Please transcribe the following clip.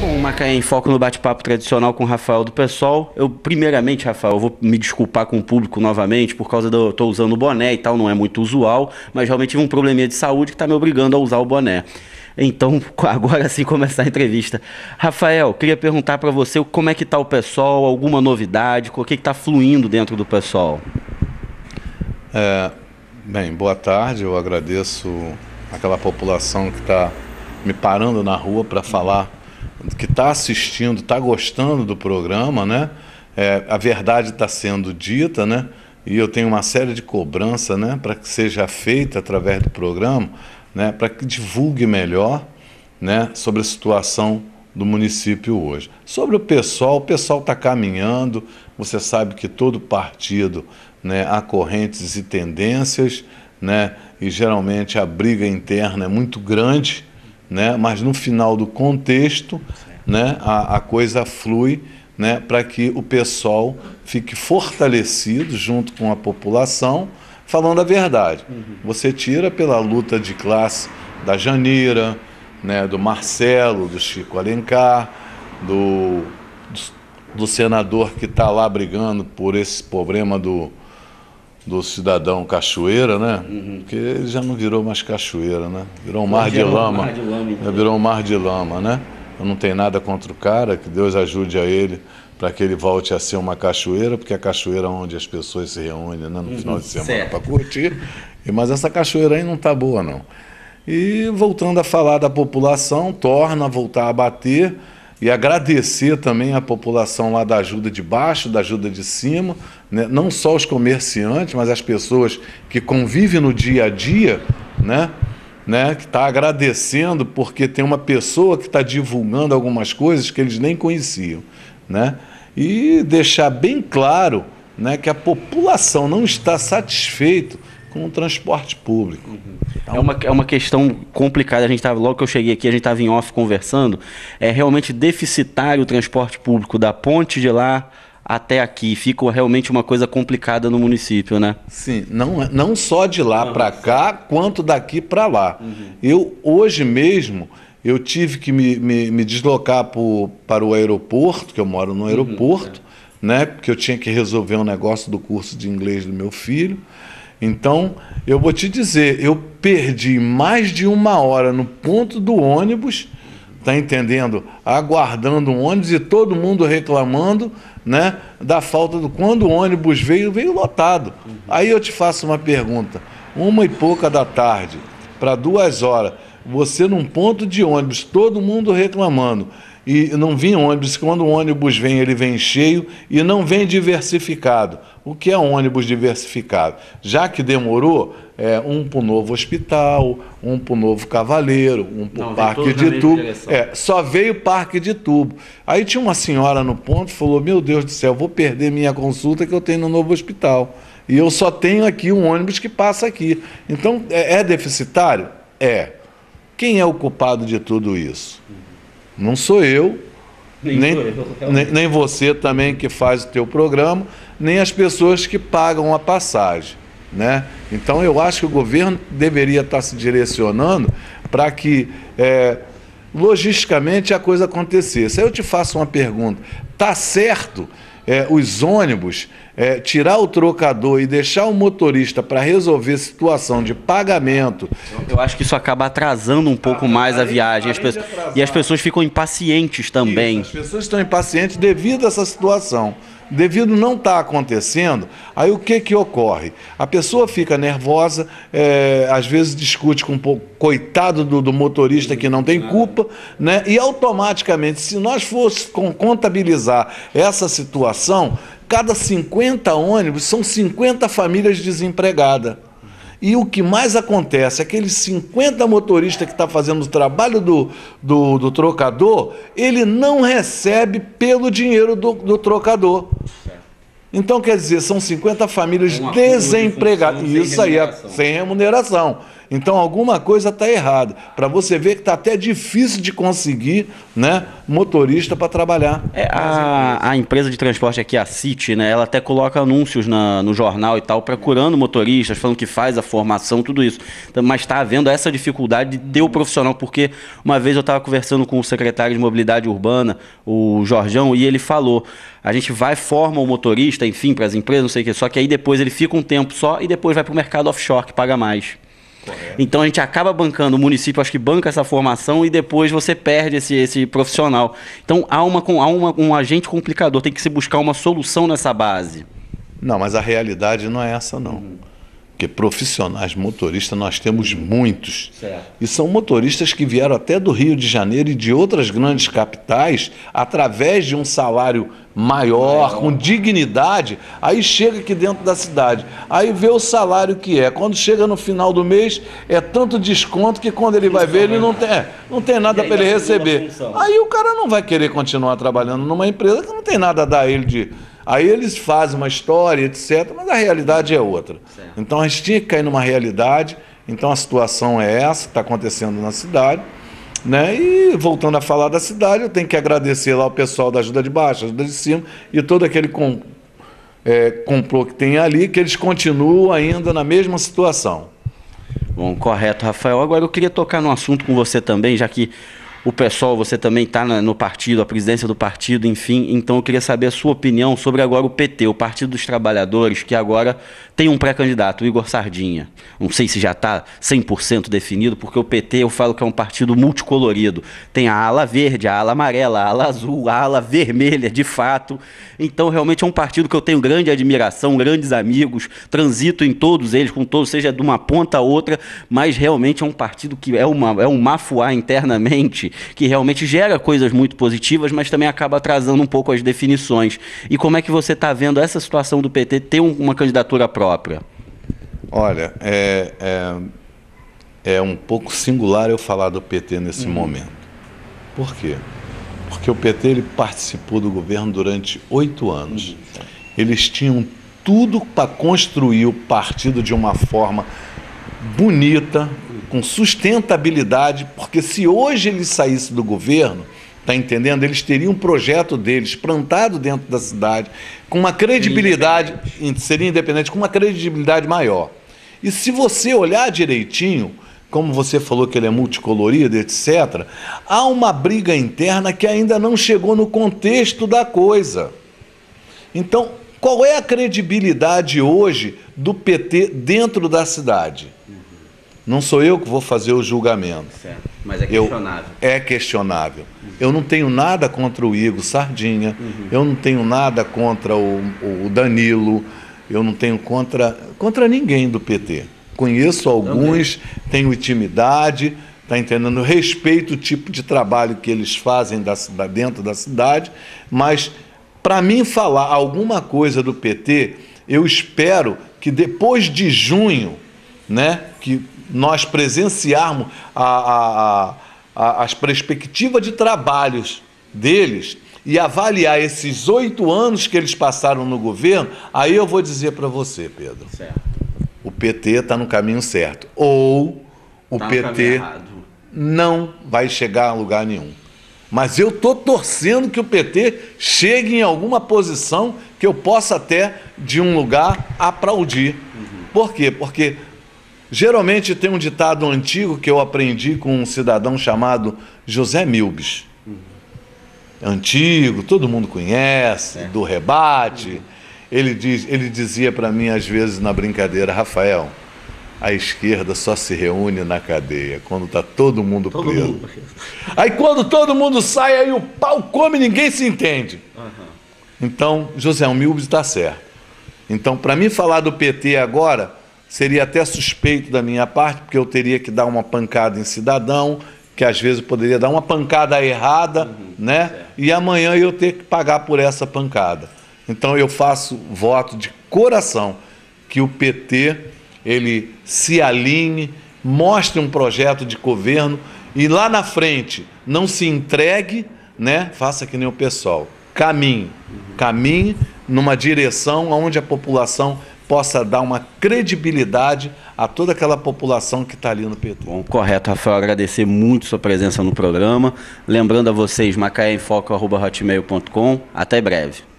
Bom, Macaé em Foco no bate-papo tradicional com o Rafael do PSOL. Primeiramente, Rafael, eu vou me desculpar com o público novamente, por causa eu tô usando o boné e tal, não é muito usual, mas realmente tive um probleminha de saúde que está me obrigando a usar o boné. Então, agora sim começar a entrevista. Rafael, queria perguntar para você como é que está o PSOL, alguma novidade, o que está fluindo dentro do PSOL? Bem, boa tarde, eu agradeço aquela população que está me parando na rua para falar, que está assistindo, está gostando do programa, né? A verdade está sendo dita, né? E eu tenho uma série de cobranças, né, para que seja feita através do programa, né, para que divulgue melhor, né, sobre a situação do município hoje. Sobre o pessoal está caminhando, você sabe que todo partido, né, há correntes e tendências, né, e geralmente a briga interna é muito grande, né, mas no final do contexto, né, a coisa flui, né, para que o pessoal fique fortalecido junto com a população, falando a verdade. Você tira pela luta de classe da Janira, né, do Marcelo, do Chico Alencar, do senador que está lá brigando por esse problema do cidadão Cachoeira, né? Porque ele já não virou mais cachoeira, né? Virou um mar de lama. Virou um mar de lama, né? Eu não tenho nada contra o cara, que Deus ajude a ele para que ele volte a ser uma cachoeira, porque é a cachoeira onde as pessoas se reúnem, né, no final de semana para curtir. Mas essa cachoeira aí não está boa, não. E voltando a falar da população, torna a voltar a bater e agradecer também a população lá da ajuda de baixo, da ajuda de cima, né? Não só os comerciantes, mas as pessoas que convivem no dia a dia, né? Que está agradecendo porque tem uma pessoa que está divulgando algumas coisas que eles nem conheciam, né? E deixar bem claro, né, que a população não está satisfeita com o transporte público. É uma questão complicada. Logo que eu cheguei aqui, a gente estava em off conversando. É realmente deficitário o transporte público da ponte de lá até aqui. Fica realmente uma coisa complicada no município, né? Sim, não só de lá para cá, quanto daqui para lá. Eu, hoje mesmo, eu tive que me deslocar para o aeroporto, que eu moro no aeroporto, né, porque eu tinha que resolver um negócio do curso de inglês do meu filho. Então, eu vou te dizer, eu perdi mais de 1 hora no ponto do ônibus, tá entendendo? Aguardando um ônibus e todo mundo reclamando, né, da falta do... Quando o ônibus veio lotado. Aí eu te faço uma pergunta, 1h pouca da tarde, para 2 horas, você num ponto de ônibus, todo mundo reclamando, e não vinha ônibus, quando o ônibus vem, ele vem cheio e não vem diversificado. O que é um ônibus diversificado? Já que demorou, um para o novo hospital, um para o novo Cavaleiro, um para o Parque de Tubo. Só veio o Parque de Tubo. Aí tinha uma senhora no ponto e falou, meu Deus do céu, vou perder minha consulta que eu tenho no novo hospital. E eu só tenho aqui um ônibus que passa aqui. Então, é deficitário? É. Quem é o culpado de tudo isso? Não sou eu, nem você também que faz o teu programa, nem as pessoas que pagam a passagem, né? Então eu acho que o governo deveria estar se direcionando para que logisticamente a coisa acontecesse. Aí eu te faço uma pergunta, tá certo os ônibus tirar o trocador e deixar o motorista para resolver situação de pagamento? Eu acho que isso acaba atrasando um pouco mais a viagem. E as pessoas ficam impacientes também. Isso, as pessoas estão impacientes devido a essa situação. Devido não estar acontecendo, aí o que ocorre? A pessoa fica nervosa, às vezes discute com coitado do motorista que não tem culpa, né? E automaticamente, se nós fôssemos contabilizar essa situação, cada 50 ônibus são 50 famílias desempregadas. E o que mais acontece, aqueles 50 motoristas que estão fazendo o trabalho do trocador, ele não recebe pelo dinheiro do trocador. Então, quer dizer, são 50 famílias desempregadas. Isso aí é sem remuneração. Então alguma coisa está errada. Para você ver que está até difícil de conseguir, né, motorista para trabalhar. A empresa de transporte aqui, a City, né, ela até coloca anúncios no jornal e tal, procurando motoristas, falando que faz a formação, tudo isso. Mas está havendo essa dificuldade de ter o profissional, porque uma vez eu estava conversando com o secretário de Mobilidade Urbana, o Jorjão, e ele falou, a gente forma o motorista, enfim, para as empresas, não sei o que, só que aí depois ele fica um tempo só e depois vai para o mercado offshore, que paga mais. Correto. Então a gente acaba bancando, o município acho que banca essa formação e depois você perde esse profissional. Então há um agente complicador, tem que se buscar uma solução nessa base. Não, mas a realidade não é essa não. Porque profissionais motoristas nós temos muitos. Certo. E são motoristas que vieram até do Rio de Janeiro e de outras grandes capitais através de um salário maior, com dignidade, aí chega aqui dentro da cidade, aí vê o salário que é. Quando chega no final do mês, é tanto desconto que quando ele vai ver, ele não tem nada para ele receber. Aí o cara não vai querer continuar trabalhando numa empresa que não tem nada a dar a ele de... Aí eles fazem uma história, etc., mas a realidade é outra. Certo. Então a gente tinha que cair numa realidade, então a situação é essa que está acontecendo na cidade, né? E voltando a falar da cidade, eu tenho que agradecer lá o pessoal da ajuda de baixo, ajuda de cima, e todo aquele complô que tem ali, que eles continuam ainda na mesma situação. Bom, correto, Rafael. Agora eu queria tocar num assunto com você também, já que o pessoal, você também está no partido, a presidência do partido, enfim. Então eu queria saber a sua opinião sobre agora o PT, o Partido dos Trabalhadores, que agora tem um pré-candidato, o Igor Sardinha. Não sei se já está 100% definido, porque o PT eu falo que é um partido multicolorido. Tem a ala verde, a ala amarela, a ala azul, a ala vermelha, de fato. Então realmente é um partido que eu tenho grande admiração, grandes amigos, transito em todos eles, com todos, seja de uma ponta a outra, mas realmente é um partido que é um mafuá internamente, que realmente gera coisas muito positivas, mas também acaba atrasando um pouco as definições. E como é que você está vendo essa situação do PT ter uma candidatura própria? Olha, é um pouco singular eu falar do PT nesse momento. Por quê? Porque o PT ele participou do governo durante 8 anos. Eles tinham tudo para construir o partido de uma forma bonita, com sustentabilidade, porque se hoje eles saíssem do governo, tá entendendo? Eles teriam um projeto deles plantado dentro da cidade, com uma credibilidade, seria independente, com uma credibilidade maior. E se você olhar direitinho, como você falou que ele é multicolorido, etc., há uma briga interna que ainda não chegou no contexto da coisa. Então, qual é a credibilidade hoje do PT dentro da cidade? Não sou eu que vou fazer o julgamento. Certo. Mas é questionável. É questionável. Eu não tenho nada contra o Igor Sardinha, eu não tenho nada contra o Danilo, eu não tenho contra ninguém do PT. Conheço alguns, tenho intimidade, tá entendendo? Respeito o tipo de trabalho que eles fazem dentro da cidade, mas para mim falar alguma coisa do PT, eu espero que depois de junho, né, que nós presenciarmos as perspectivas de trabalhos deles e avaliar esses 8 anos que eles passaram no governo, aí eu vou dizer para você, Pedro, certo. O PT está no caminho certo. Ou o PT não vai chegar a lugar nenhum. Mas eu estou torcendo que o PT chegue em alguma posição que eu possa até, de um lugar, aplaudir. Por quê? Porque geralmente tem um ditado antigo que eu aprendi com um cidadão chamado José Milbes. Antigo, todo mundo conhece, do rebate. Ele dizia para mim, às vezes, na brincadeira, Rafael, a esquerda só se reúne na cadeia, quando está todo mundo preso. Aí quando todo mundo sai, aí o pau come e ninguém se entende. Então, José Milbes está certo. Então, para mim falar do PT agora, seria até suspeito da minha parte, porque eu teria que dar uma pancada em cidadão, que às vezes poderia dar uma pancada errada, né? Certo. E amanhã eu ter que pagar por essa pancada. Então eu faço voto de coração que o PT ele se alinhe, mostre um projeto de governo e lá na frente não se entregue, né? Faça que nem o pessoal, caminhe numa direção onde a população possa dar uma credibilidade a toda aquela população que está ali no PT. Bom, correto, Rafael. Agradecer muito sua presença no programa. Lembrando a vocês, macaéemfoco@hotmail.com. Até breve.